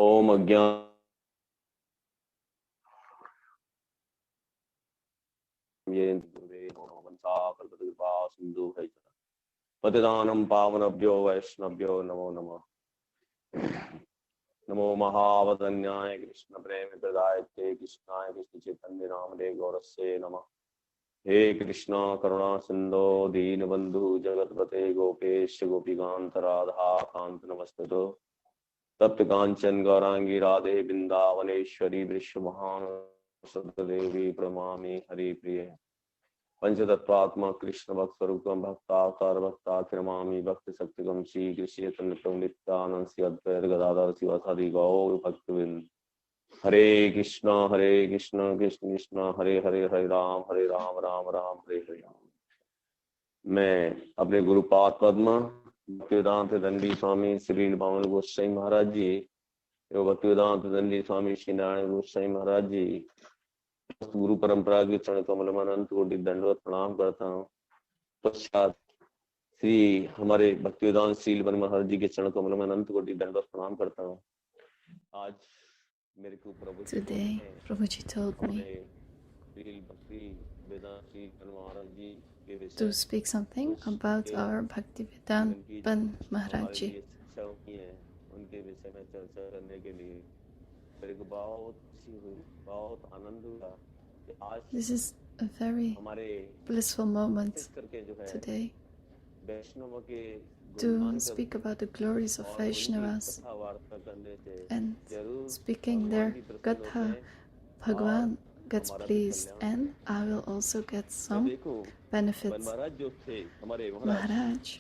ओम अज्ञान सिंधु पतिदानं पावनभ्यो वैष्णव्यो नमो नमः। नमो महावदन्याय कृष्ण प्रेम प्रदायते कृष्णाय कृष्ण चैतन्य नामने गौरस्य नमः। हे कृष्णा करुणा सिंधो दीनबंधु जगतपते गोपेश गोपीकांत राधा कांत नमस्तुते। तप्त कांचन गौरांगी राधे वृंदावनेश्वरी वृषभानुसुतदेवी प्रणमामि हरिप्रिये। पंचतत्वात्मा कृष्ण भक्त स्वरूपम भक्तावतार भक्ताखिरमामि भक्त शक्तिकम श्री कृष्ण चैतन्य नित्यानंद श्री अद्वैत गदाधर शिवासादि गौर भक्तवृंद। हरे कृष्णा कृष्ण कृष्ण हरे हरे हरे राम राम राम हरे हरे राम। मैं अपने गुरुपाद पद्म भक्तिवेदांत दंडी स्वामी श्री बामन गोस्वामी महाराज जी एवं भक्तिवेदांत दंडी स्वामी श्री नारायण गोस्वामी महाराज जी गुरु परंपरा के चरण कमल में अनंत कोटि दंडवत प्रणाम करता हूँ। पश्चात श्री हमारे भक्तिवेदांत श्री बन महाराज जी के चरण कमल में अनंत कोटि दंडवत प्रणाम करता हूँ। आज मेरे को प्रभु Today, Prabhuji told me to speak something about our Bhaktivedanta Maharaj Ji. उनके विषय में चर्चा करने के लिए मेरे को बहुत खुशी हुई, बहुत आनंद हुआ कि आज This is a very blissful moment today to speak about the glories of Vaishnavas and speaking their Gatha. Bhagwan gets pleased and I will also get some benefits. Maharaj,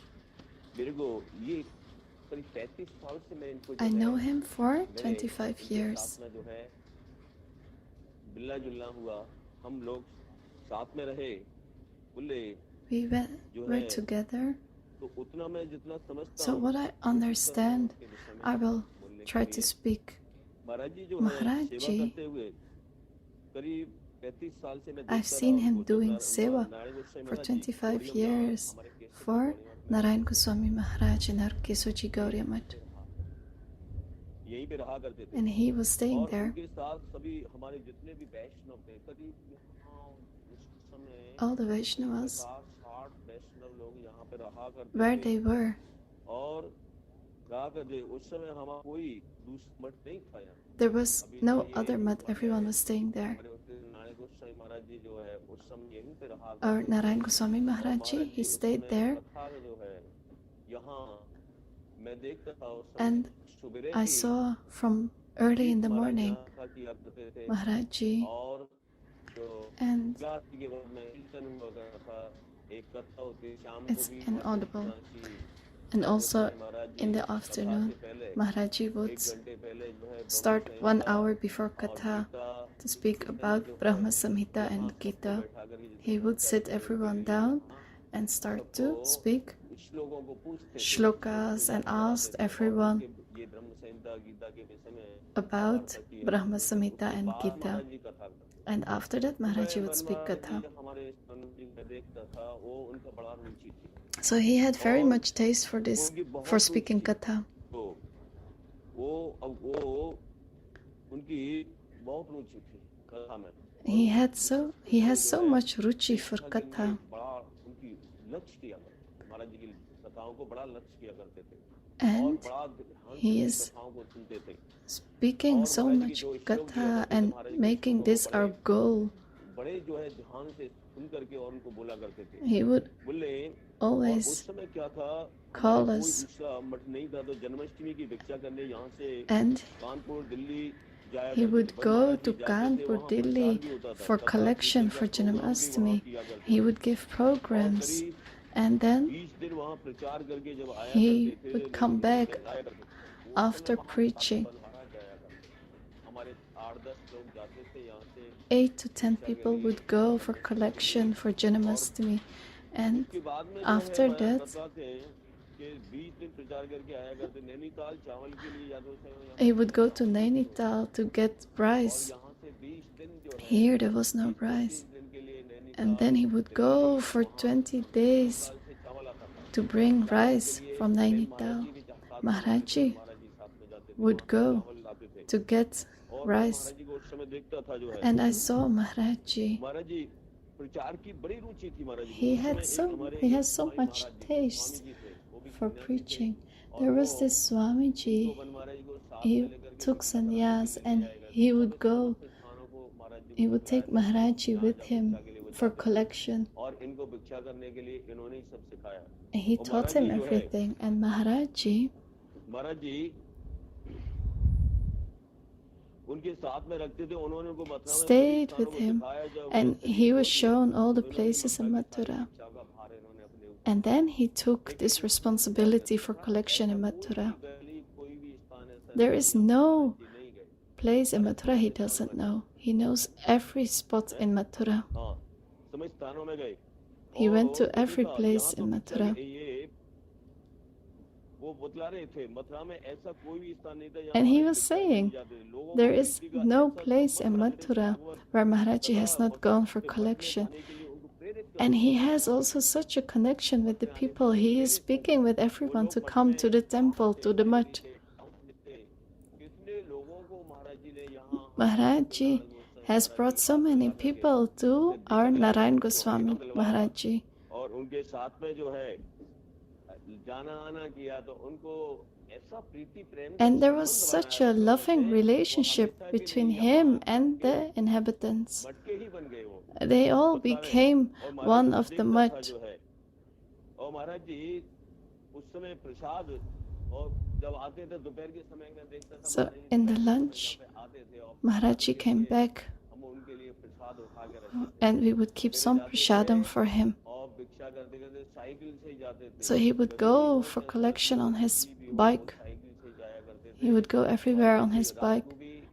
I know him for 25 years. We were together. So what I understand, I will try to speak. Maharaj Ji, I've seen him doing seva for 25 years for Narayan Goswami Maharaj in Kesoji Gauriya Math. And he was staying there. All the Vaishnavas, where they were, there was no other mat, everyone was staying there. Our Narayan Goswami Maharaj Ji, he stayed there. And I saw from early in the morning Maharaj Ji, and it's inaudible. And also in the afternoon, Maharaj Ji would start 1 hour before Katha to speak about Brahma Samhita and Gita. He would sit everyone down and start to speak shlokas and asked everyone about Brahma Samhita and Gita. And after that, Maharaj Ji would speak Katha. So he had very much taste for this, for speaking Katha. He has so much ruchi for Katha. And he is speaking so much Katha and making this our goal. He would always call us, and he would go to Kanpur, Delhi for collection for Janmashtami. He would give programs, and then he would come back after preaching. 8 to 10 people would go for collection for Janmashtami, and after that he would go to Nainital to get rice. Here there was no rice, and then he would go for 20 days to bring rice from Nainital. Maharaj Ji would go to get rice. And I saw Maharaj Ji. He has so much taste for preaching. There was this Swamiji. He took sannyas and he would take Maharaj Ji with him for collection. And he taught him everything. And Maharaj Ji stayed with him, and he was shown all the places in Mathura. And then he took this responsibility for collection in Mathura. There is no place in Mathura he doesn't know. He knows every spot in Mathura. He went to every place in Mathura. And he was saying, there is no place in Mathura where Maharaj Ji has not gone for collection. And he has also such a connection with the people. He is speaking with everyone to come to the temple, to the mutt. Maharaj Ji has brought so many people to our Narayan Goswami Maharaj Ji. And there was such a loving relationship between him and the inhabitants. They all became one of the mutt. So in the lunch, Maharaj Ji came back and we would keep some prasadam for him. So he would go for collection on his bike. He would go everywhere on his bike.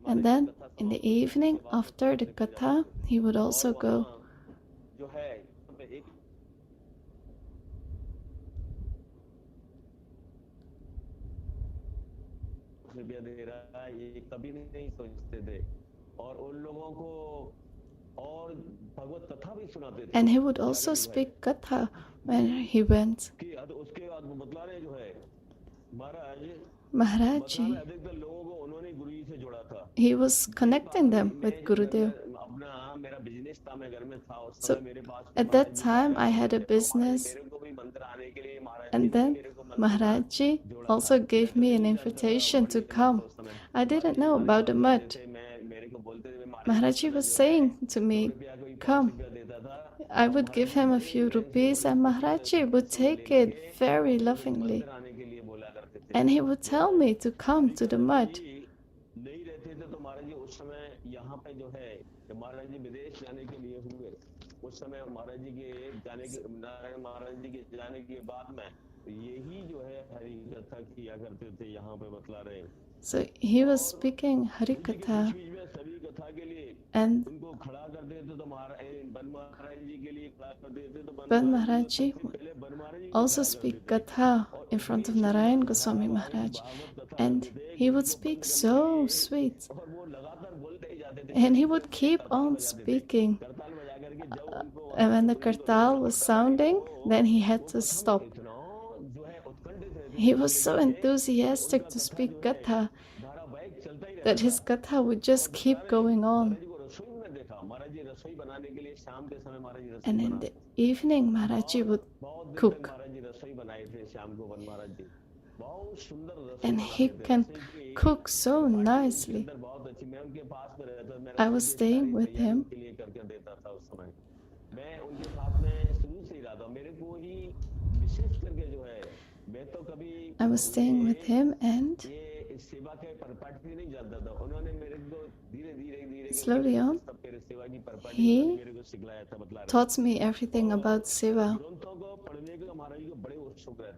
And then in the evening, after the katha, he would also go. And he would also speak katha when he went. Maharaj Ji, he was connecting them with Gurudev. So at that time I had a business, and then Maharaj Ji also gave me an invitation to come. I didn't know about the mutt. Maharaj Ji was saying to me, come. I would give him a few rupees and Maharaj Ji would take it very lovingly. And he would tell me to come to the mutt. So he was speaking Harikatha, and Ban Maharaj Ji also speak Katha in front of Narayan Goswami Maharaj, and he would speak so sweet, and he would keep on speaking. And when the kartal was sounding, then he had to stop. He was so enthusiastic to speak Katha that his Katha would just keep going on. And in the evening, Maharaj Ji would cook. And he can cook so nicely. I was staying with him. I was staying with him, and slowly on, he taught me everything about Seva.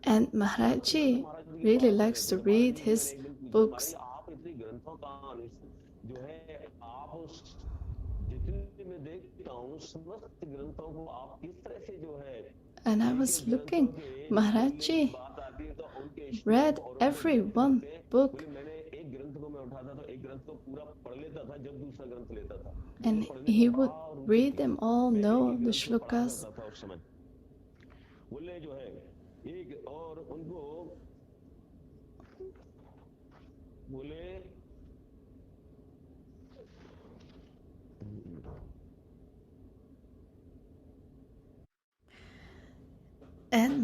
And Maharaj Ji really likes to read his books. And I was looking, Maharaj Ji read every one book. And he would read them all, know the shlokas.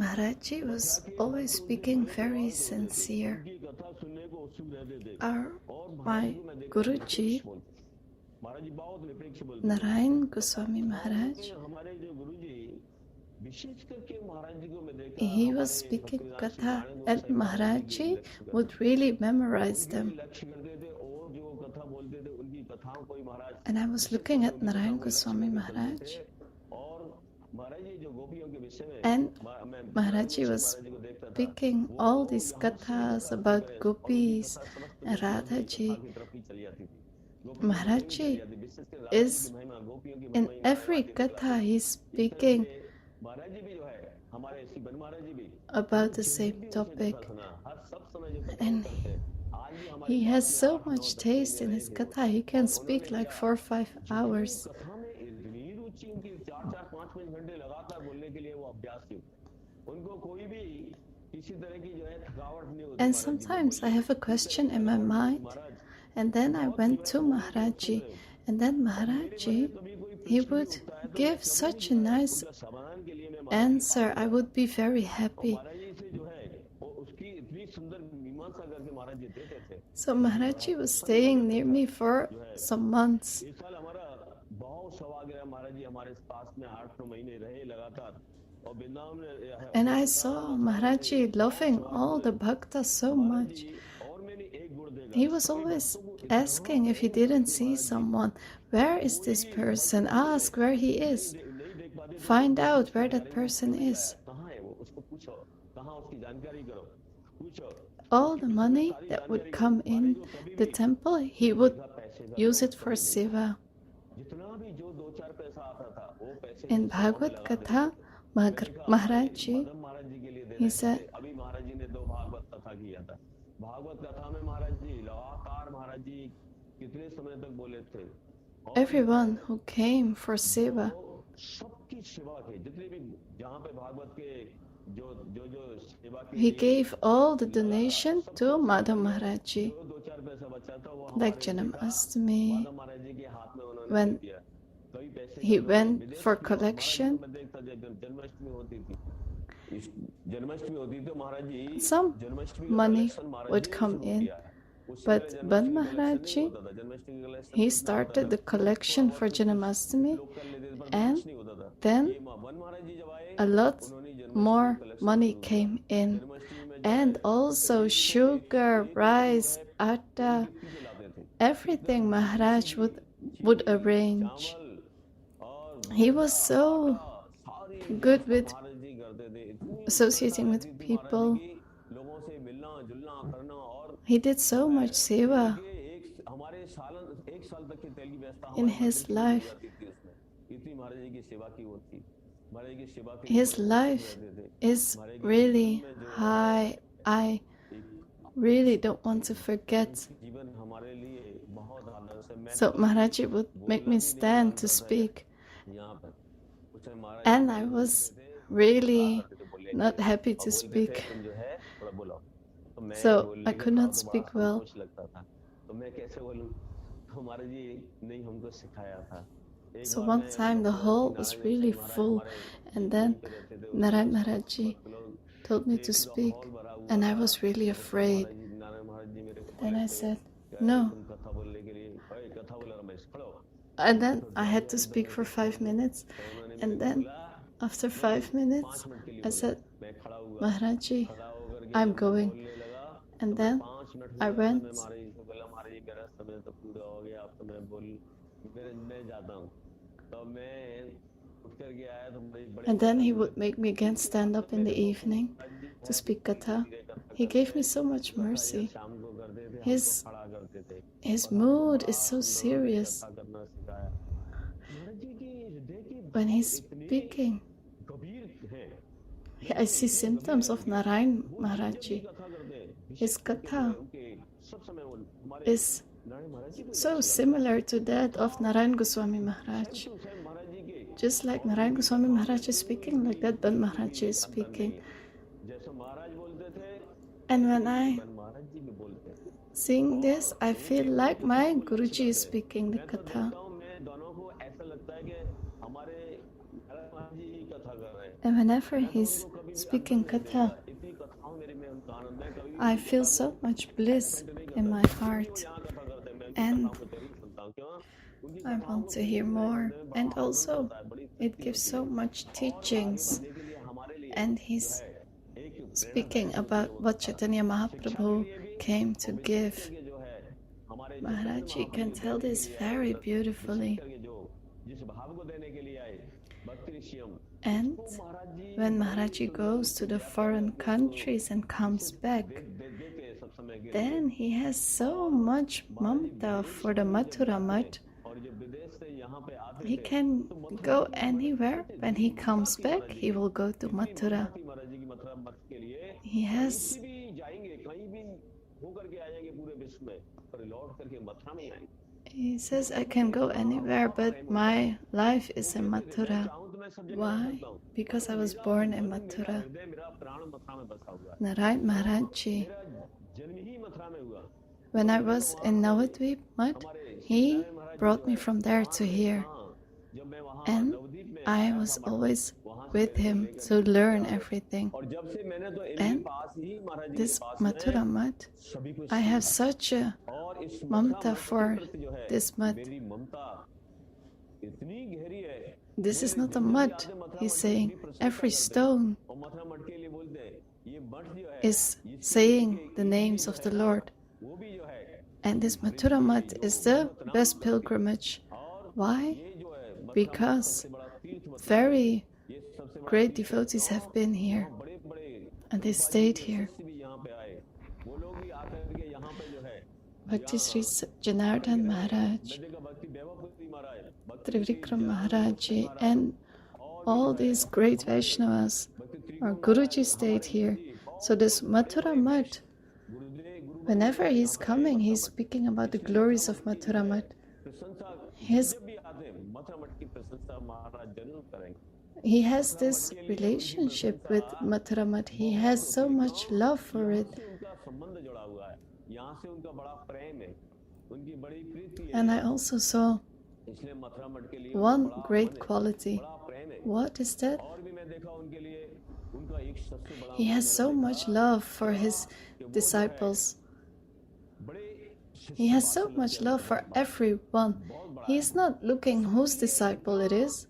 Maharajji was always speaking very sincere. My Guruji, Narayan Goswami Maharaj, he was speaking Katha, and Maharajji would really memorize them. And I was looking at Narayan Goswami Maharaj, and Maharajji was speaking all these kathas about gopis and Radhaji. Maharajji is in every katha he's speaking about the same topic, and he has so much taste in his katha. He can speak like 4 or 5 hours. And sometimes I have a question in my mind, and then I went to Maharajji, and then Maharajji, he would give such a nice answer. I would be very happy. So Maharajji was staying near me for some months. And I saw Maharajji loving all the bhaktas so much. He was always asking if he didn't see someone, where is this person? Ask where he is. Find out where that person is. All the money that would come in the temple, he would use it for seva. In Bhagavad Katha, Maharajji, he said, everyone who came for seva, he gave all the donation to Madhav Maharajji, like Janam Astami. When he went for collection, some money would come in, but Ban Maharajji, he started the collection for Janamastami, and then a lot more money came in, and also sugar, rice, atta, everything Maharaj would arrange. He was so good with associating with people. He did so much seva in his life. His life is really high. I really don't want to forget. So Maharajji would make me stand to speak. And I was really not happy to speak. So I could not speak well. So one time the hall was really full, and then Narayan Maharajji told me to speak, and I was really afraid. Then I said, no. And then I had to speak for 5 minutes, and then after 5 minutes I said, Maharajji, I'm going. And then I went. And then he would make me again stand up in the evening to speak katha. He gave me so much mercy. His mood is so serious. When he's speaking, I see symptoms of Narayan Maharajji. His katha is so similar to that of Narayan Goswami Maharaj. Just like Narayan Goswami Maharaj is speaking, like that Ban Maharajji is speaking. And when I sing this, I feel like my Guruji is speaking the katha. And whenever he's speaking Katha, I feel so much bliss in my heart, and I want to hear more. And also, it gives so much teachings, and he's speaking about what Chaitanya Mahaprabhu came to give. Maharaji can tell this very beautifully. And when Maharaji goes to the foreign countries and comes back, then he has so much mamta for the Mathura Math. He can go anywhere. When he comes back, he will go to Mathura. He says, I can go anywhere, but my life is in Mathura. Why? Because I was born in Mathura. Right, Maharaji. When I was in Navadvip Math, he brought me from there to here. And I was always with him to learn everything. And this Mathura Math, I have such a mamta for this Math. This is not a mud, he's saying. Every stone is saying the names of the Lord. And this Mathura Math is the best pilgrimage. Why? Because very great devotees have been here and they stayed here. Bhakti Sri Janardhan Maharaj, Trivikram Maharaj, and all these great Vaishnavas, our Guruji stayed here. So this Mathura Math, whenever he's coming, he's speaking about the glories of Mathura Math. He has this relationship with Mathura Math. He has so much love for it. And I also saw one great quality. What is that? He has so much love for his disciples. He has so much love for everyone. He is not looking whose disciple it is.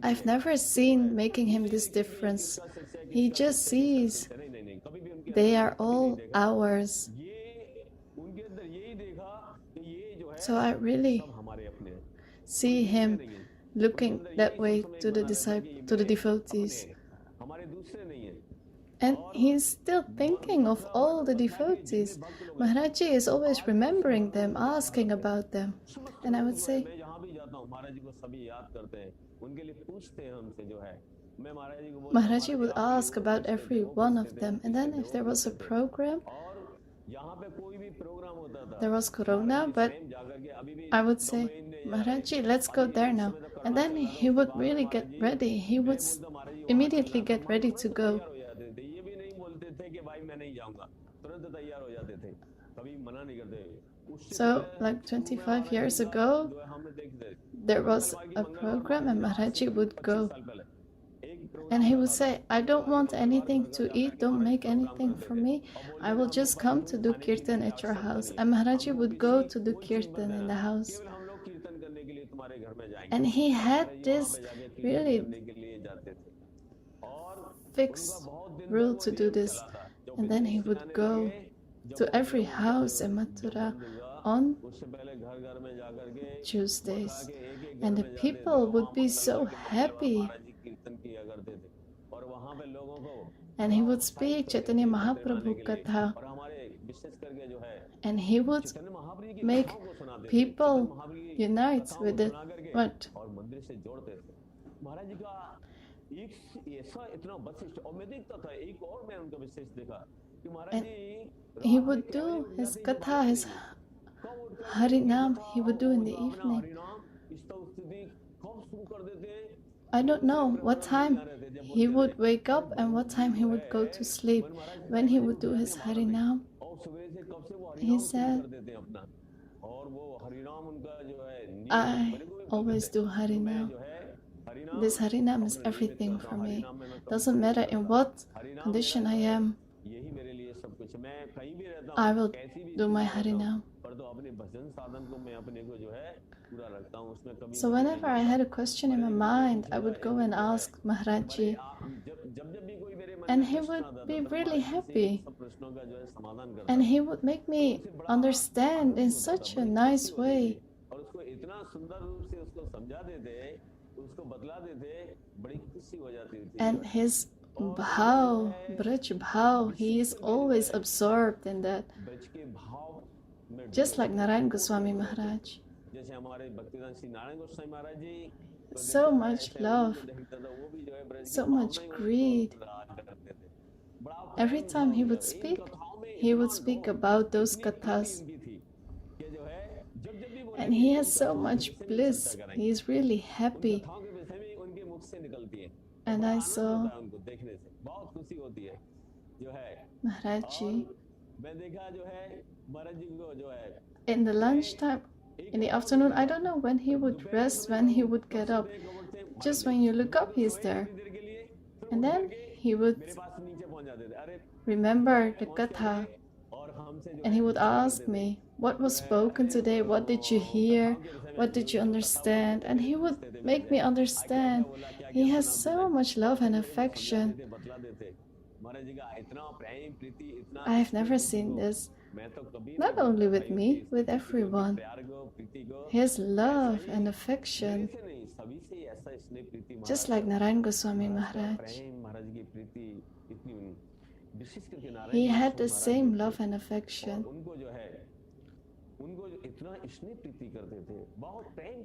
I've never seen making him this difference. He just sees they are all ours. So I really see him looking that way to the devotees. And he's still thinking of all the devotees. Maharaji is always remembering them, asking about them. And I would say, Maharaji would ask about every one of them. And then if there was a program, there was Corona, but I would say, Maharaji, let's go there now. And then he would really get ready. He would immediately get ready to go. So, like 25 years ago, there was a program and Maharaji would go. And he would say, I don't want anything to eat, don't make anything for me. I will just come to do kirtan at your house. And Maharaji would go to do kirtan in the house. And he had this really fixed rule to do this. And then he would go to every house in Mathura on Tuesdays. And the people would be so happy. And he would speak Chaitanya Mahaprabhu Katha. And he would make people unite with the what? And he would do his Katha, his Harinam, he would do in the evening. I don't know what time he would wake up and what time he would go to sleep. When he would do his Harinam, he said, I always do Harinam. this Harinam is everything for me. Doesn't matter in what condition I am, I will do my Harinam. So whenever I had a question in my mind, I would go and ask Maharajji, and he would be really happy. And he would make me understand in such a nice way. And his bhav, Braj bhav, he is always absorbed in that. Just like Narayan Goswami Maharaj. So much love, so much greed. Every time he would speak about those kathas. And he has so much bliss. He is really happy. And I saw Maharajji in the lunchtime, in the afternoon. I don't know when he would rest, when he would get up. Just when you look up, he's there. And then he would remember the katha. And he would ask me, what was spoken today? What did you hear? What did you understand? And he would make me understand. He has so much love and affection. I have never seen this. Not only with me, with everyone. His love and affection. Just like Narayan Goswami Maharaj. He had the same love and affection.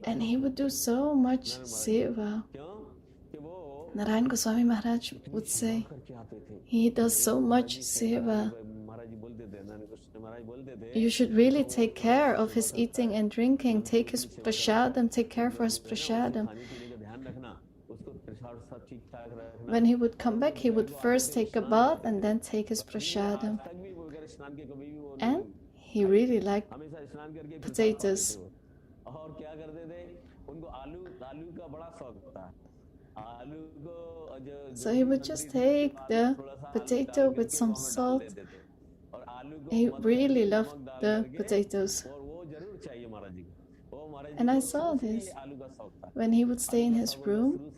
And he would do so much seva. Narayan Goswami Maharaj would say, he does so much seva. You should really take care of his eating and drinking. Take his prasadam, take care for his prasadam. When he would come back, he would first take a bath and then take his prasadam. And he really liked potatoes. So he would just take the potato with some salt. He really loved the potatoes. And I saw this when he would stay in his room.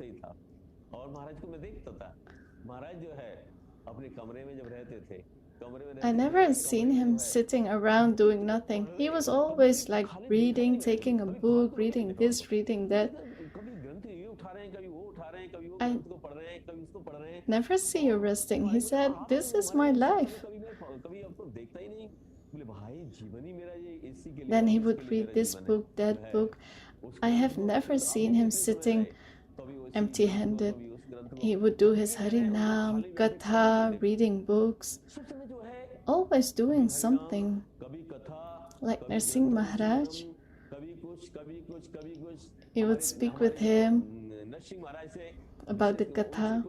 I never seen him sitting around doing nothing. He was always like reading, taking a book, reading this, reading that. I never see you resting. He said, this is my life. Then he would read this book, that book. I have never seen him sitting empty-handed. He would do his Harinam, Katha, reading books, always doing something. Like Narsingh Maharaj, he would speak with him about the Katha.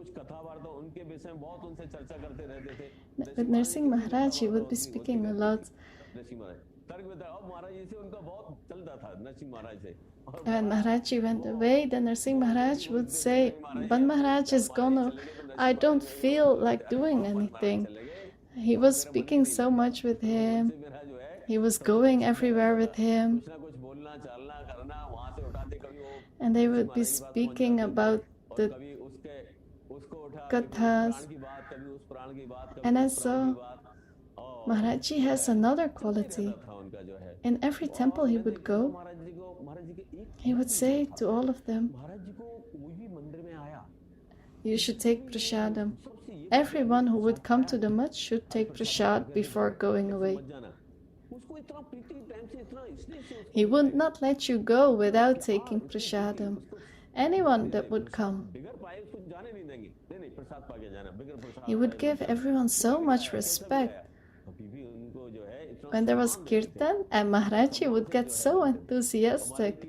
With Narsingh Maharaj, he would be speaking a lot. When Maharajji went away, then Narsingh Maharaj would say, but Maharaj is gone. I don't feel like doing anything. He was speaking so much with him. He was going everywhere with him. And they would be speaking about the kathas. And I saw Maharajji has another quality. In every temple he would go, he would say to all of them, you should take prasadam. Everyone who would come to the mutt should take prasad before going away. He would not let you go without taking prasadam. Anyone that would come. He would give everyone so much respect. When there was kirtan, and Maharajji would get so enthusiastic.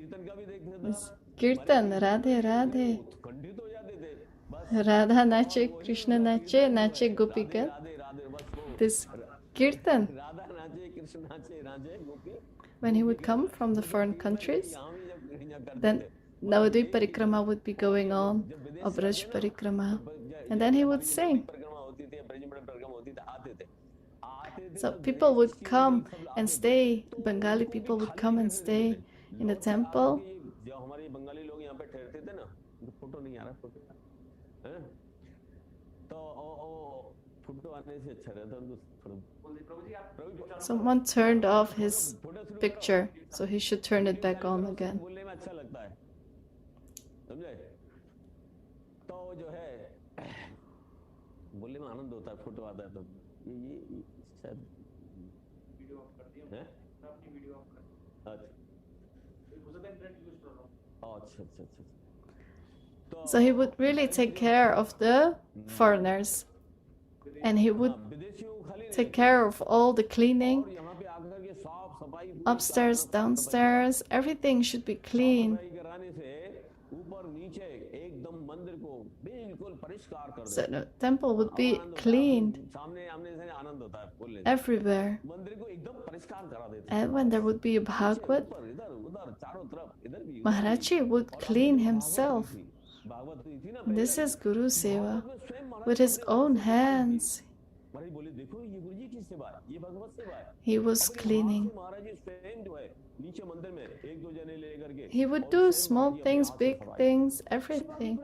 This kirtan, Radhe Radhe. Radha nache, Krishna nache, nache Gopika. This kirtan. When he would come from the foreign countries, then Navadvip Parikrama would be going on, or Braj Parikrama, and then he would sing. So people would come and stay, Bengali people would come and stay in the temple. Someone turned off his picture, so he should turn it back on again. So he would really take care of the foreigners, and he would take care of all the cleaning, upstairs, downstairs, everything should be clean. So the temple would be cleaned everywhere. And when there would be a Bhagavad, Maharaji would clean himself. This is Guru Seva. With his own hands, he was cleaning. He would do small things, big things, everything.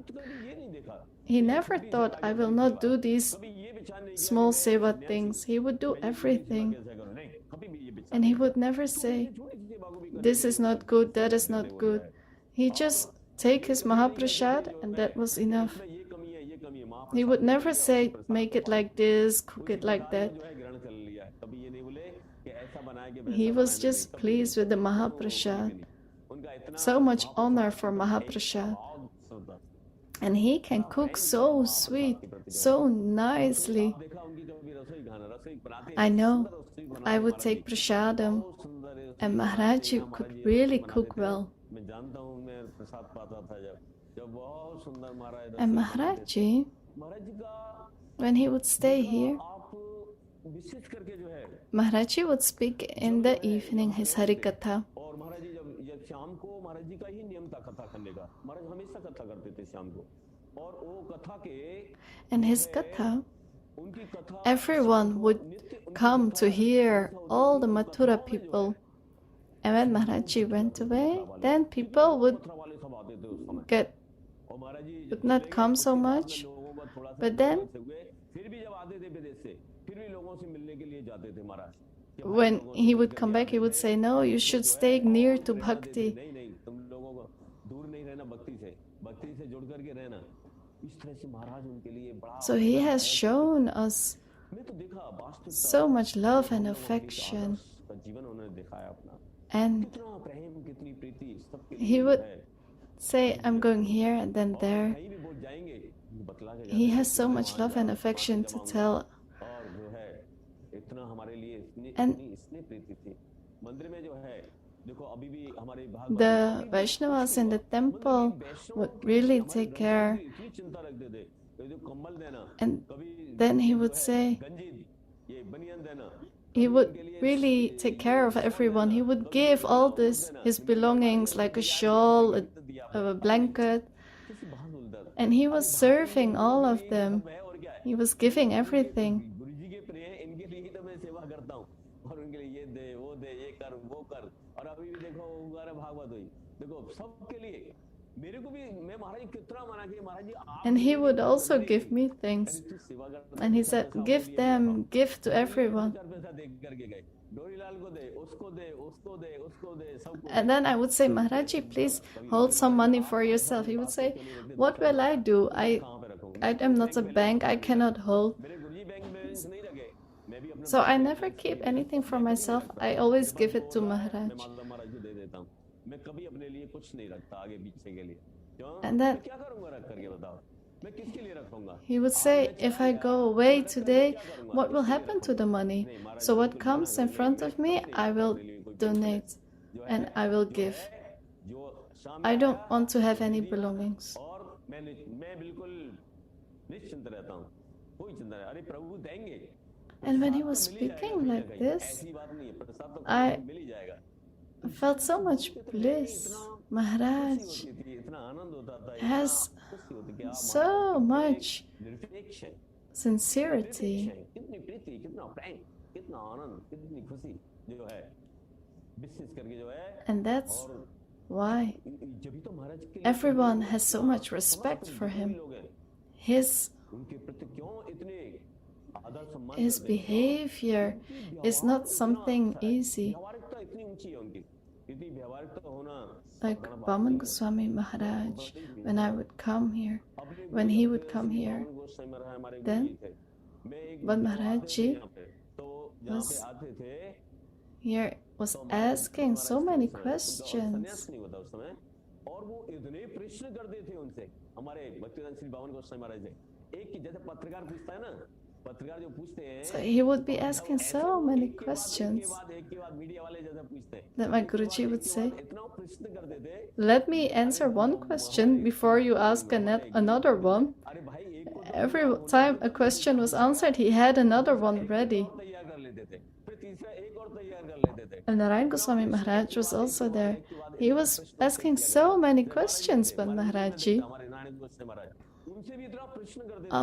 He never thought, I will not do these small seva things. He would do everything. And he would never say, this is not good, that is not good. He just take his Mahaprasad and that was enough. He would never say, make it like this, cook it like that. He was just pleased with the Mahaprasad. So much honor for Mahaprasad. And he can cook so sweet, so nicely. I know I would take prasadam, and Maharaji could really cook well. And Maharaji, when he would stay here, Maharaji would speak in the evening his Harikatha. And his Katha, everyone would come to hear, all the Mathura people. And when Maharaji went away, then people would not come so much. But then, when he would come back, he would say, no, you should stay near to Bhakti. So he has shown us so much love and affection. And he would say, I'm going here and then there. He has so much love and affection to tell. And the Vaishnavas in the temple would really take care. And then he would say, he would really take care of everyone. He would give all his belongings, like a shawl, a blanket. And he was serving all of them. He was giving everything. And he would also give me things. And he said, give them, give to everyone. And then I would say, Maharaji, please hold some money for yourself. He would say, what will I do? I am not a bank, I cannot hold. So I never keep anything for myself. I always give it to Maharaj. And then he would say, if I go away today, what will happen to the money? So what comes in front of me, I will donate and I will give. I don't want to have any belongings. And when he was speaking like this, I felt so much bliss. Maharaj has so much sincerity. And that's why everyone has so much respect for him. His behavior is not something easy. Like Vaman Goswami Maharaj, when he would come here, then when Maharaj was here, was asking so many questions. So he would be asking so many questions that my Guruji would say, let me answer one question before you ask another one. Every time a question was answered, he had another one ready. And Narayan Goswami Maharaj was also there. He was asking so many questions, but Maharajji,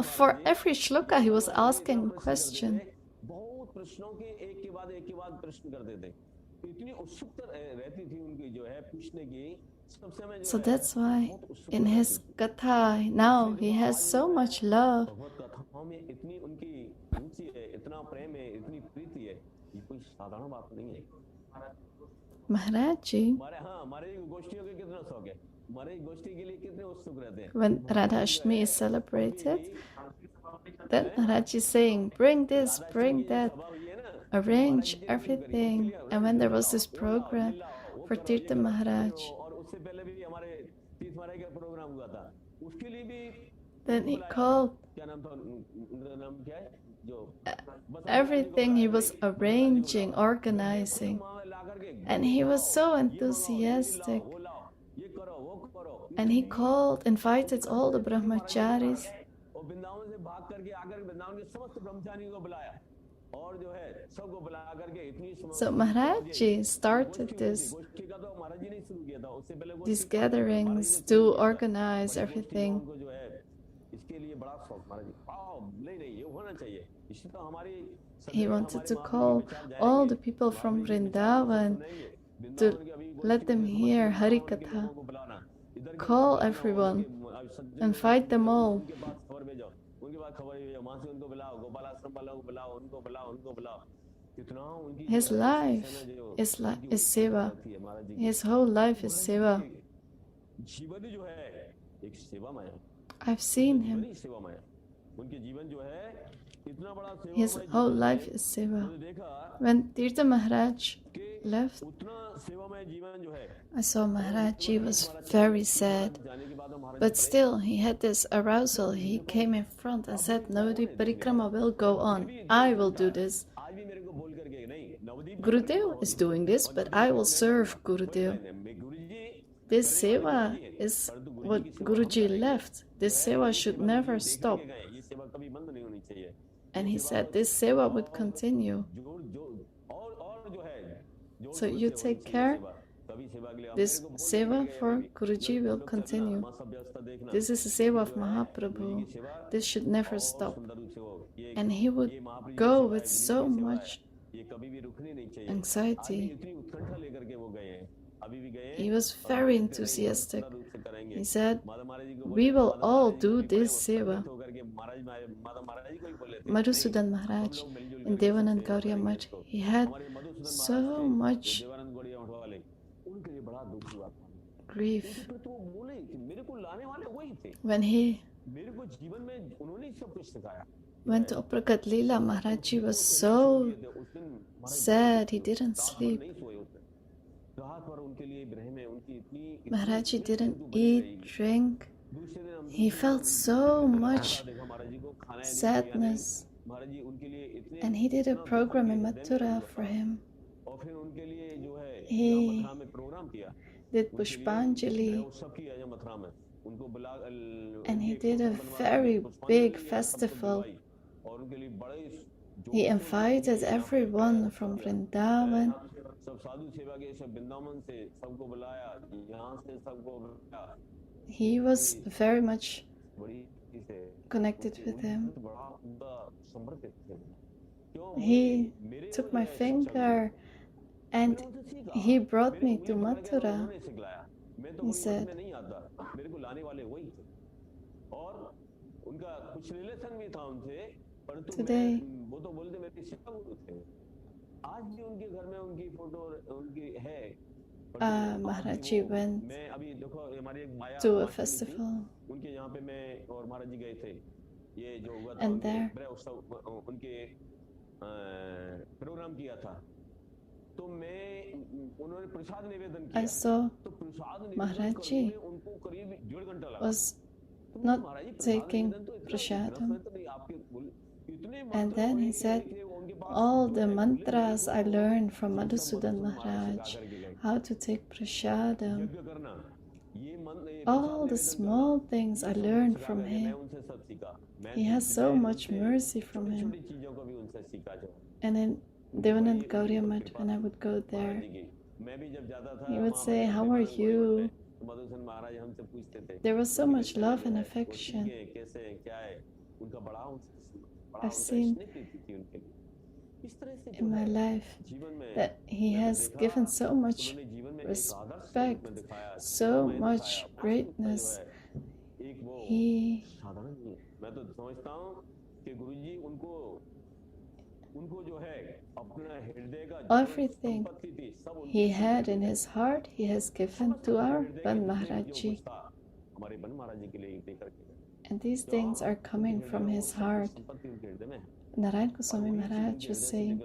for every shloka he was asking a question. So that's why in his Katha now he has so much love. Maharajji, when Radhashtami is celebrated, then Maharaj is saying, bring this, bring that, arrange everything. And when there was this program for Tirtha Maharaj, then he called everything he was arranging, organizing, and he was so enthusiastic. And he invited all the brahmacharis. So Maharajji started these gatherings to organize everything. He wanted to call all the people from Vrindavan to let them hear Harikatha. Call everyone, invite them all. His life is seva. His whole life is seva. I've seen him. His whole life is seva. When Tirtha Maharaj left, I saw Maharajji was very sad. But still, he had this arousal. He came in front and said, Navadvip Parikrama will go on. I will do this. Gurudev is doing this, but I will serve Gurudev. This seva is what Guruji left. This seva should never stop. And he said this seva would continue. So you take care. This seva for Guruji will continue. This is the seva of Mahaprabhu. This should never stop. And he would go with so much anxiety. He was very enthusiastic. He said, we will all do this seva. Madhusudan Maharaj in Devanand Gauriya Math, he had so much grief. When he went to Aprakat Leela, Maharajji was so sad, he didn't sleep. Maharajji didn't eat, drink. He felt so much sadness. And he did a program in Mathura for him. He did Pushpanjali. And he did a very big festival. He invited everyone from Vrindavan He was very much connected with him. He took my finger and he brought me to Mathura. He said, today, Maharaji went to a festival, and there I saw Maharaji was not taking prasadam. And then he said, all the mantras I learned from Madhusudan Maharaj, how to take prasadam, all the small things I learned from him. He has so much mercy from him. And in Devanand Gauriya Math, when I would go there, he would say, how are you? There was so much love and affection. I've seen in my life that he has given so much respect, so much greatness. Everything he had in his heart, he has given to our Ban Maharaji. And these things are coming from his heart. Narayan Goswami Maharaj was saying,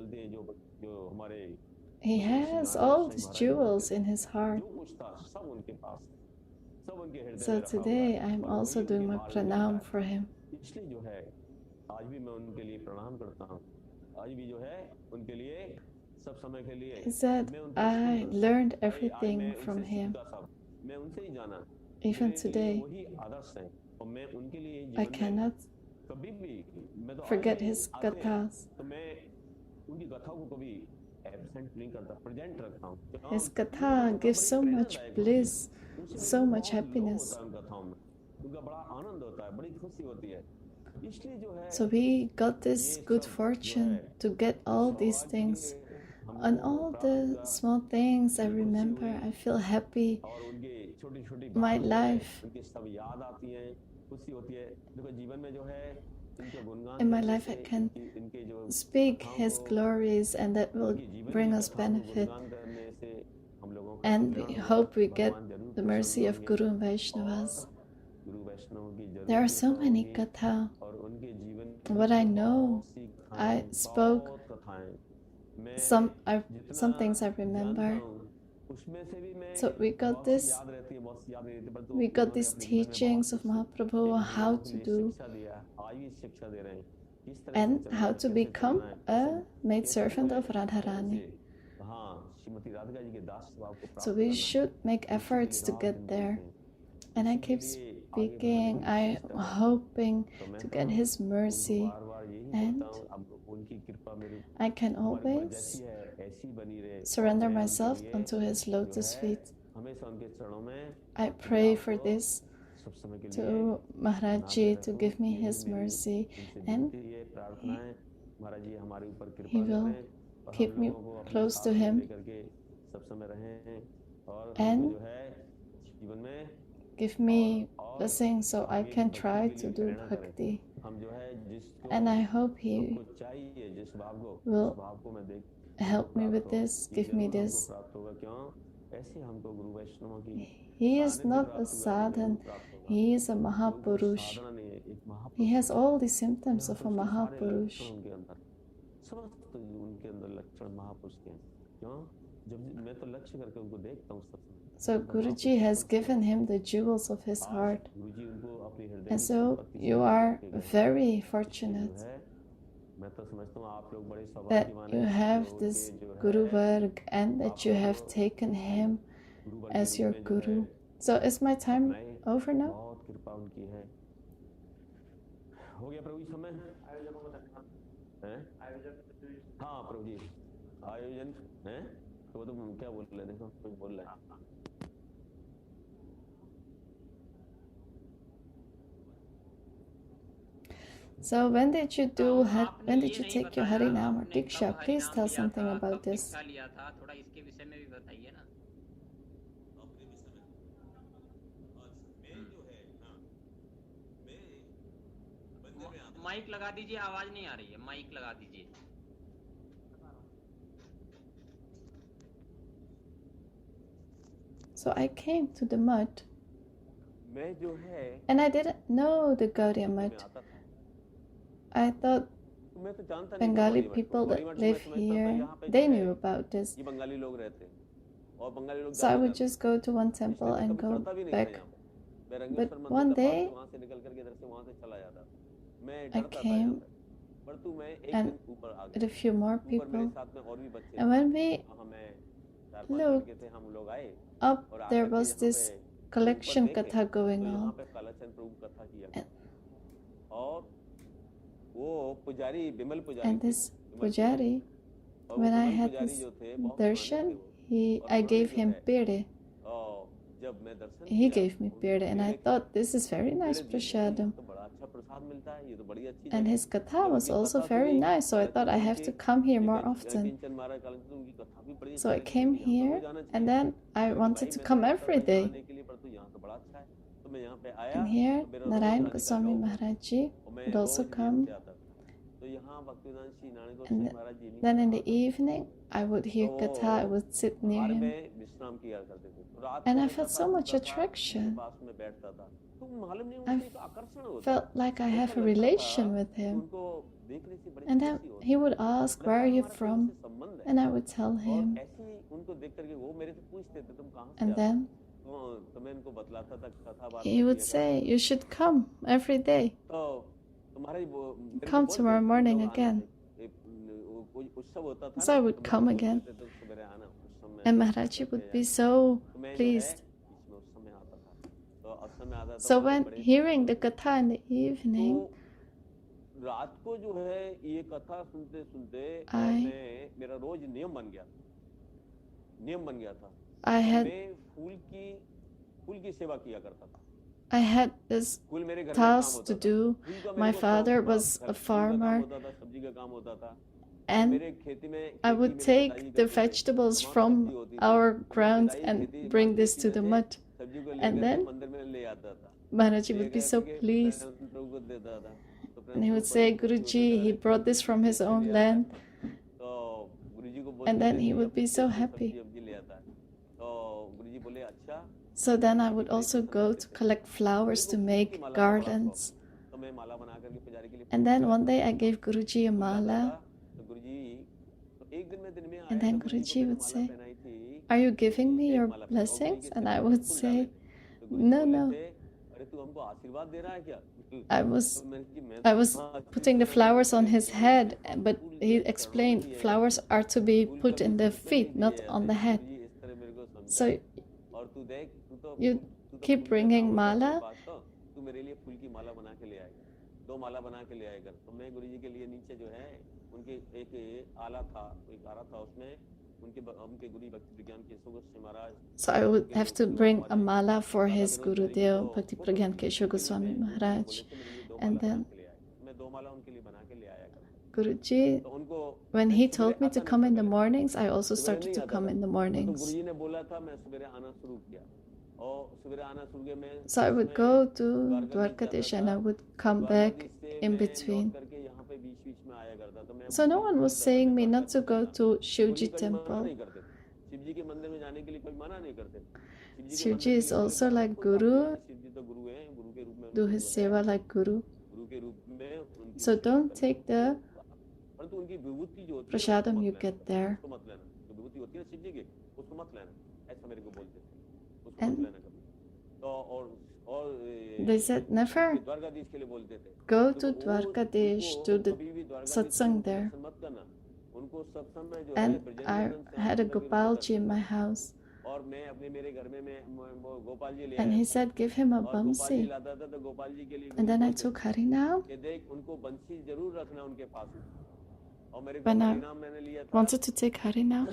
he has all these jewels in his heart. So today I am also doing my pranam for him. He said, I learned everything from him. Even today, I cannot forget his kathas. His katha gives so much bliss, so much happiness. So we got this good fortune to get all these things. And all the small things I remember, I feel happy. My life, in my life I can speak his glories, and that will bring us benefit. And we hope we get the mercy of Guru and Vaishnavas. There are so many katha. What I know, I spoke. Some things I remember. So we got these teachings of Mahaprabhu, how to do and how to become a maidservant of Radharani. So we should make efforts to get there. And I keep speaking, I'm hoping to get his mercy, and I can always surrender myself unto his lotus feet. I pray for this to Maharaji to give me his mercy, and he will keep me close to him and give me blessings so I can try to do bhakti. And I hope he will help me with this, give me this. He is not a sadhan, he is a Mahapurush. He has all the symptoms of a Mahapurush. So Guruji has given him the jewels of his heart. And so you are very fortunate that you have this Guru Varg and that you have taken him as your Guru. So is my time over now? तो तुम क्या बोल रहे, देखो कुछ बोल रहे हैं। So when did you take your Harinam or Diksha? Please tell something about this. दीक्षा लिया था, थोड़ा इसके विषय में भी बताइए ना। अपने विषय में मैं जो है हाँ मैं मंदिर में आता। माइक लगा दीजिए, आवाज नहीं आ रही है, माइक लगा दीजिए। So I came to the mud, मैं जो है and I didn't know the Gaudiya मैं mud. आता था। I thought मैं तो जानता नहीं था Bengali बड़ी मठ को। people बड़ी that मठ में live समझता था here, यहाँ पे they जो knew है about this. ये बंगाली लोग रहते हैं और बंगाली लोग So I ज्यादा would रहते just go to one हैं। temple इसलिए मैं and कभी go चढ़ता भी नहीं था back. यहाँ पे। मैं But रंगेश्वर one मंदिर का पास day से वहाँ से निकल करके इधर से वहाँ से चला जाता था। मैं I डरता था यहाँ came पे। पर तू मैं एक and दिन ऊपर आ with गया। a few more ऊपर मेरे people, साथ में और भी बच्चे and थे। when we हमें 4-5 looked लड़के थे, हम लोग आए up, और there आकर के was यहाँ this पे ऊपर collection देखे katha तो going यहाँ on. पे कलचन प्रभु कथा किया गया और वो पुजारी विमल पुजारी And थे। this विमल Pujari, और वो when I विमल had पुजारी this जो थे बहुत पुराने थे darshan, वो। और I उन्होंने gave जो him है pere. जब मैं दर्शन He किया gave me उनको pere, and I पेड़े thought this is very पेड़े nice दिए। ये prasadam. तो बड़ा अच्छा प्रसाद मिलता है, ये तो बड़ी अच्छी And जगह his है। katha जब was उनकी also कथा very सुनी nice, so I thought I have to come here more often. किंचन महाराज कालन से उनकी कथा भी बड़ी So I अच्छी लगी। came मुझे यहाँ तो here, रोज आना and चाहिए। then I क्योंकि wanted भाई to मैं तो come आता every था यहाँ day. आने के लिए, पर तू यहाँ तो बड़ा अच्छा है। तो मैं यहाँ पे आया And here, तो मेरा रोज Narayan आने का Goswami शौक है Maharaj Ji और मैं would रोज also यहाँ come. से आता था। तो यहाँ Bhaktivedanta Shri Narayan And Goswami Maharaj ji then in नहीं the evening, I would hear तो katha, I would sit near बाहर him. में विश्राम किया करते थे। तो रात And को I मैं felt कथा so much सुनता था, उनके attraction. पास में बैठता था। तो मालूम नहीं I उनसे एक आकर्षण होता felt like I ऐसा have a लगता relation था with कि him. उनको देखने से बड़ी And then खुशी होती he would ask, where लगता are you हमारा कहीं from? से संबंध है। And I would tell और him. ऐसे ही उनको देख करके वो मेरे से पूछते थे तुम कहाँ से And आते then हो। तो मैं इनको बतलाता था, कथा वार्ता he would किया say, करता you should come every day. तो महाराज वो मेरे को Come बोलते tomorrow तुम morning लोग आना। again. कोई उत्सव होता था So I ना, would तो मेरे come को again. बोलते थे तुम सवेरे आना। उस समय And Maharaj Ji would be so तो मैं जो है pleased. इसमें उस समय आता था। तो उस समय आता था So महाराज when बड़े hearing the katha in the evening, तो रात को जो है ये कथा सुनते सुनते मेरा रोज नियम बन गया था। I had मैं फूल की सेवा किया करता था। I had this फूल मेरे घर में काम task होता to था। do. फूल का My मेरे को father शौक था। was घर a फूल का काम farmer, होता था, सब्जी का काम होता था। and मेरे खेती में I खेती would मेरे take पिताजी the करते थे। vegetables तमाम from सब्जी होती थी। our तो ground पिताजी and खेती bring वहाँ this खेती to में the से mud. सब्जी को And लेकर के then मंदिर में ले आता था। Maharaj Ji would be लेकर so के pleased. प्रेम प्रभु को देता था। तो प्रेम And he would Prabhu say, बड़ी खुशी Guruji, होता था। he brought this from his own land. तो गुरुजी को And बोलते then थे he कि would अपनी be so खेत से happy. सब्जी अब्जी ले आता है। तो गुरुजी बोले अच्छा। So then I आपकी would बड़ी also पसंद go आती to थी। collect flowers मेरे to को फूल की make माला का बड़ा शौक gardens. है। तो मैं माला बना करके पुजारी के लिए And फूल then ले one आता day था। I gave Guruji a फूल लाता mala. था तो गुरुजी तो एक दिन मैं दिन में आया And तो then गुरुजी को Guruji मैंने would माला say, पहनाई थी। are you giving me एक your माला पहनाई और गुरुजी blessings? के And सिर I पे would फूल डाले say, थे। तो गुरुजी no, बोले no. थे अरे तू हमको आशीर्वाद दे रहा है क्या? I तो was मैंने कि मैं I was हाँ putting the आशीर्वाद flowers on तेरे his चरणों head, में but फूल he तेरे चरणों में explained दिए हैं। flowers are to be fool put कभी in the सिर पे नहीं feet, not दिए on जाते। the head. गुरुजी इस तरह मेरे को समझाया। So और तू देख तू तो you keep फूल का bringing काम होता है तेरे mala, पास तो तू मेरे लिए फूल की माला बना के ले आएगा। 2 माला बना के ले आएगा। तो मैं गुरुजी के लिए नीचे जो है उनके एक आला था, एक आरा था, उसमें उनके गुरु भक्ति विज्ञान केशव गोस्वामी महाराज। so I would have to bring a mala for his Gurudev, Bhakti Pragyan Keshav Goswami Maharaj. And then मैं 2 माला उनके लिए बना के ले आया करता। Guruji, तो उनको when मैं he सवेरे told me आता to नहीं come था in the पहले। mornings, I also सवेरे started नहीं to आता come था। in the तो mornings. गुरुजी ने बोला था मैं सवेरे आना शुरू किया और सवेरे आना शुरू किया। मैं So I would उसमें go to द्वारकाधीश Dwarkadesh जाता and I था। would come back द्वारकाधीश से in मैं between. लौट करके यहाँ पे बीच में आया करता। तो मैं So no one was जाता था, saying me मैं not to करता go था। to गुरुजी Shivji कभी मना temple. नहीं करते थे। शिव जी के मंदिर में जाने के लिए कोई मना नहीं करते। शिव जी के Shivji मंदिर के is लिए also बोले like बहुत कुछ Guru, आप शिव जी तो गुरु हैं, गुरु के रूप में do उनको his जो है seva like Guru. गुरु के रूप में उनकी So सेवा don't करनी take the परंतु उनकी विभूति जो होती है उसको prasadam मत you लेना, get there. उसको मत लेना। जो विभूति होती है शिव जी की उसको मत लेना, ऐसा मेरे को बोलते थे। उसको मत And लेना कभी। तो और they said never द्वारकाधीश के लिए बोलते थे go देखो to Dwarkadesh to the कभी भी द्वारकाधीश satsang उनके there. दर्शन मत करना। उनको सत्संग में जो है And Brajendra I had a Gopalji in my house. और मैं अपने मेरे घर में मैं वो गोपाल जी ले And आया he था। said, give him a और गोपाल जी bamsi. लाता था तो गोपाल जी के लिए And then I बोलते took थे Harinam. कि देख उनको बंसी जरूर रखना उनके पास में। when I wanted to take Harinam,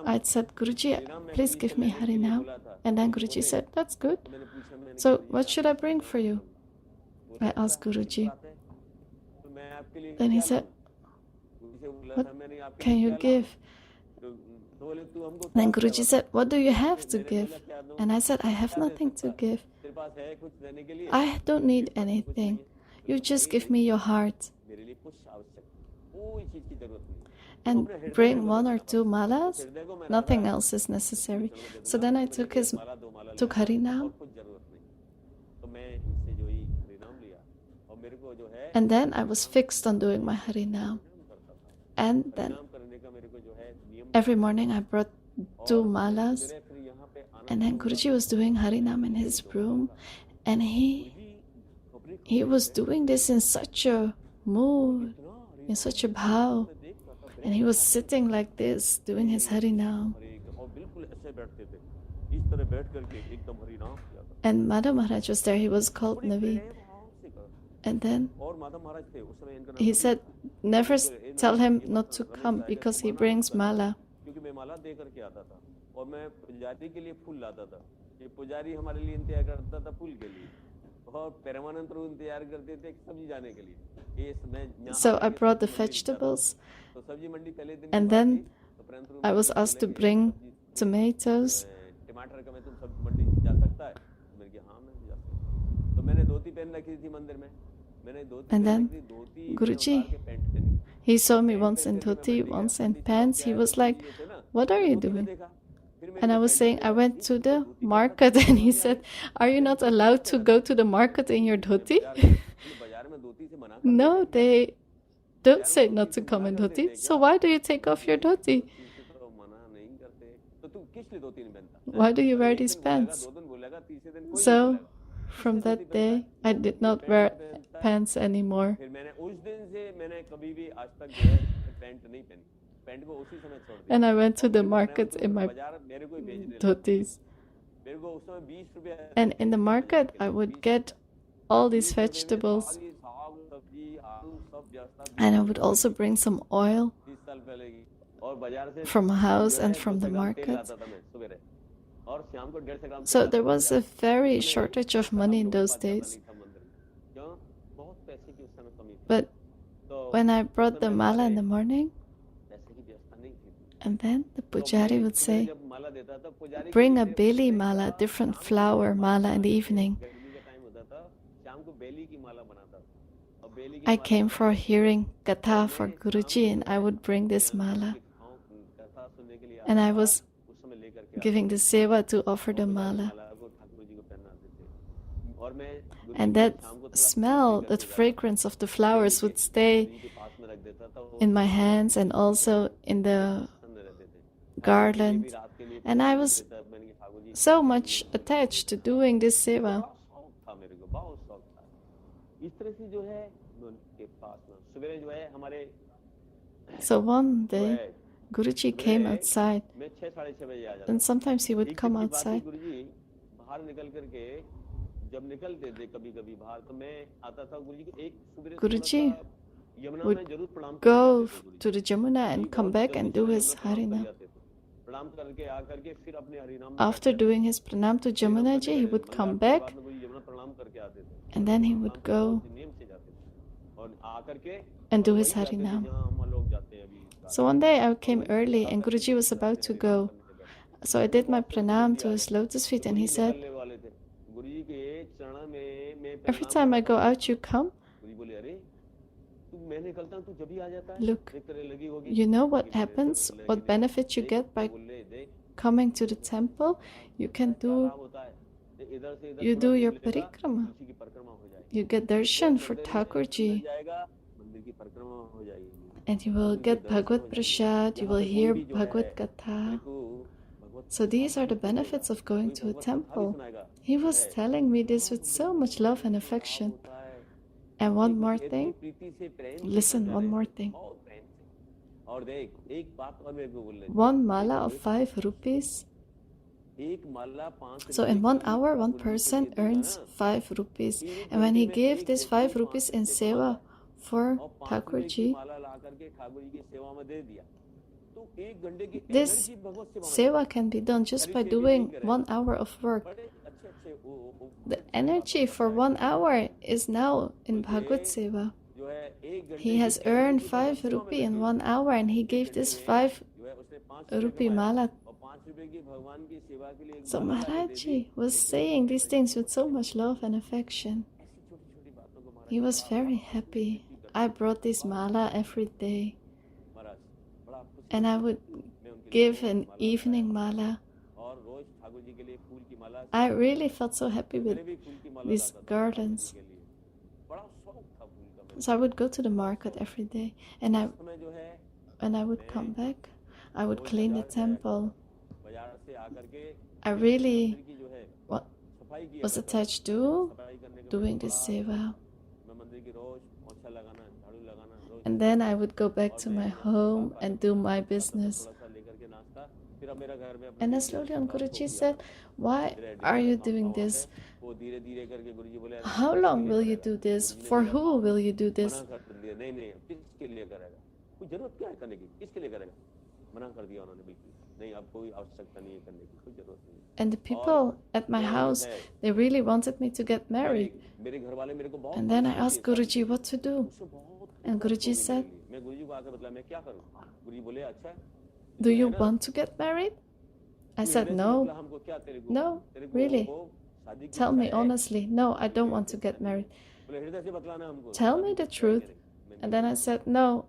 I said, Guruji, please give me Harinam. And then Guruji said, that's good. So what should I bring for you? I asked Guruji. Then he said, what can you give? Then Guruji said, what do you have to give? And I said, I have nothing to give. I don't need anything. You just give me your heart. And bring 1 or 2 malas. Nothing else is necessary. So then I took Harinam. And then I was fixed on doing my Harinam. And then every morning I brought 2 malas. And then Guruji was doing Harinam in his room. And he was doing this in such a mood, in such a bhav. And he was sitting like this, doing his Harinam. And Madhav Maharaj was there. He was called Navi. And then he said, never tell him not to come because he brings mala. So I brought the vegetables, and then I was asked to bring tomatoes. And then Guruji, he saw me once in dhoti, once in pants. He was like, what are you doing? And I was saying, I went to the market. And he said, are you not allowed to go to the market in your dhoti? No, they don't say not to come in dhoti. So why do you take off your dhoti? Why do you wear these pants? So from that day, I did not wear pants anymore. And I went to the market in my dhotis. And in the market, I would get all these vegetables. And I would also bring some oil from a house and from the market. So there was a very shortage of money in those days. But when I brought the mala in the morning, and then the pujari would say, bring a beli mala, different flower mala in the evening. I came for hearing katha for Guruji, and I would bring this mala. And I was giving the seva to offer the mala. And that smell, that fragrance of the flowers would stay in my hands and also in the garland. And I was so much attached to doing this seva. So one day, Guruji came outside, and sometimes he would come outside. Guruji would go to the Jamuna and come back and do his Harinam. After doing his pranam to Jamuna ji, he would come back, and then he would go and do his Harinam. So one day I came early and Guruji was about to go. So I did my pranam to his lotus feet, and he said, every time I go out, you come? Look, you know what happens, what benefit you get by coming to the temple? You do your parikrama. You get darshan for Thakurji. And you will get Bhagavad Prasad, you will hear Bhagavad Katha. So these are the benefits of going to a temple. He was telling me this with so much love and affection. And one more thing, listen, one more thing. One mala of 5 rupees. So in 1 hour, one person earns 5 rupees. And when he gave this 5 rupees in seva for Thakurji. This seva can be done just by doing 1 hour of work. The energy for 1 hour is now in Bhagavad Seva. He has earned 5 rupee in 1 hour, and he gave this 5 rupee mala. So Maharajji was saying these things with so much love and affection. He was very happy. I brought this mala every day, and I would give an evening mala. I really felt so happy with these gardens. So I would go to the market every day, and when I would come back, I would clean the temple. I really was attached to doing this seva. And then I would go back to my home and do my business. And then slowly on Guruji said, why are you doing this? How long will you do this? For who will you do this? And the people at my house, they really wanted me to get married. And then I asked Guruji what to do. And Guruji said, do you want to get married? I said, no, really. Tell me honestly, no, I don't want to get married. Tell me the truth. And then I said, no.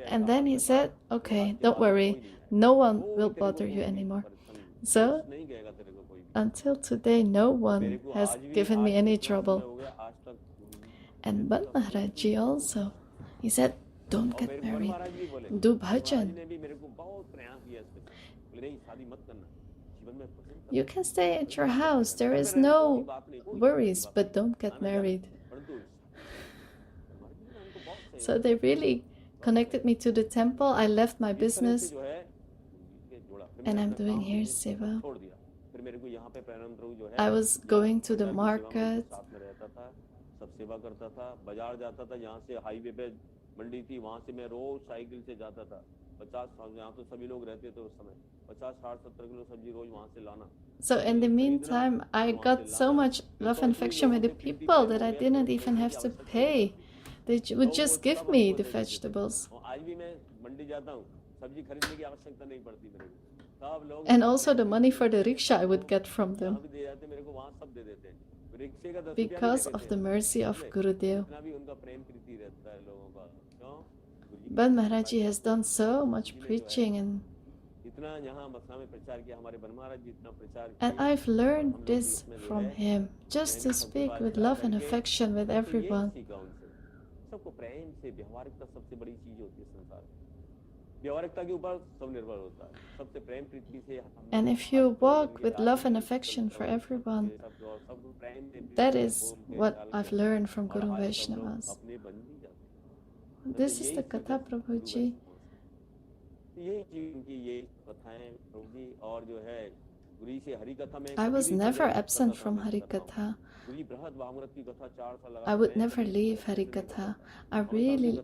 And then he said, okay, don't worry, no one will bother you anymore. So, until today, no one has given me any trouble. And but Maharajji also, he said, don't get married, do bhajan. You can stay at your house, there is no worries, but don't get married. So they really connected me to the temple. I left my business and I'm doing here seva. I was going to the market. So in the meantime, I got so much love and affection with the people that I didn't even have to pay. They would just give me the vegetables. And also the money for the rickshaw I would get from them. Because of the mercy of Gurudev. But Maharajji has done so much preaching and I've learned this from him, just to speak with love and affection with everyone. And if you walk with love and affection for everyone, that is what I've learned from Guru Vaishnavas. This is the Katha, Prabhuji. I was never absent from Harikatha. I would never leave Harikatha. I really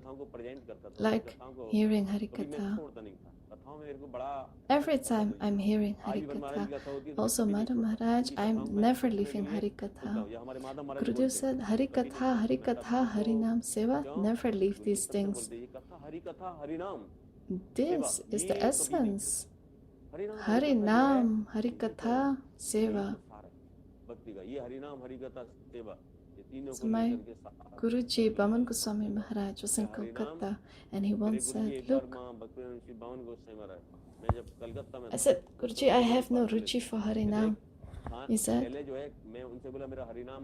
like hearing Harikatha. Every time I'm hearing Harikatha, also Madam Maharaj, I'm never leaving Harikatha. Gurudev said, Harikatha, Harikatha, Harinam Seva, never leave these things. This is the essence. Harinam, Harikatha, Seva. So my Guruji, Bhaman Goswami Maharaj, was in Kolkata, and he once said, look, I said, Guruji, I have no ruchi for Harinam. He said,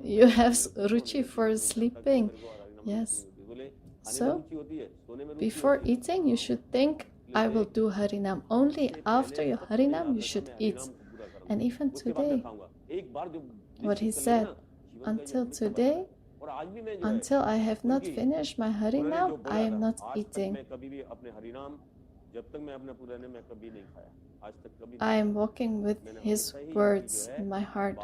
you have ruchi for sleeping. Yes. So, before eating, you should think, I will do Harinam. Only after your Harinam, you should eat. And even today, what he said, until today, until I have not finished my Harinam, I am not eating. I am walking with his words in my heart.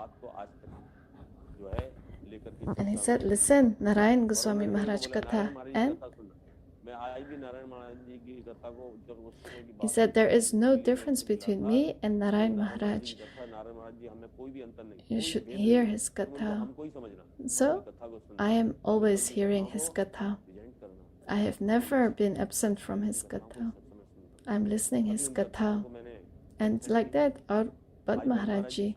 And he said, listen, Narayan Goswami Maharaj Katha. And he said, there is no difference between me and Narayan Maharaj. You should hear his Katha. So, I am always hearing his Katha. I have never been absent from his Katha. I'm listening his Katha. And like that, our Bad Maharaj Ji.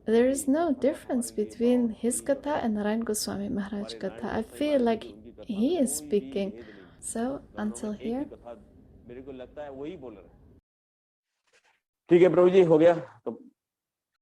There is no difference between his Katha and Narayan Goswami Maharaj Katha. I feel like he is speaking. So, until here. ठीक है प्रभु जी, हो गया तो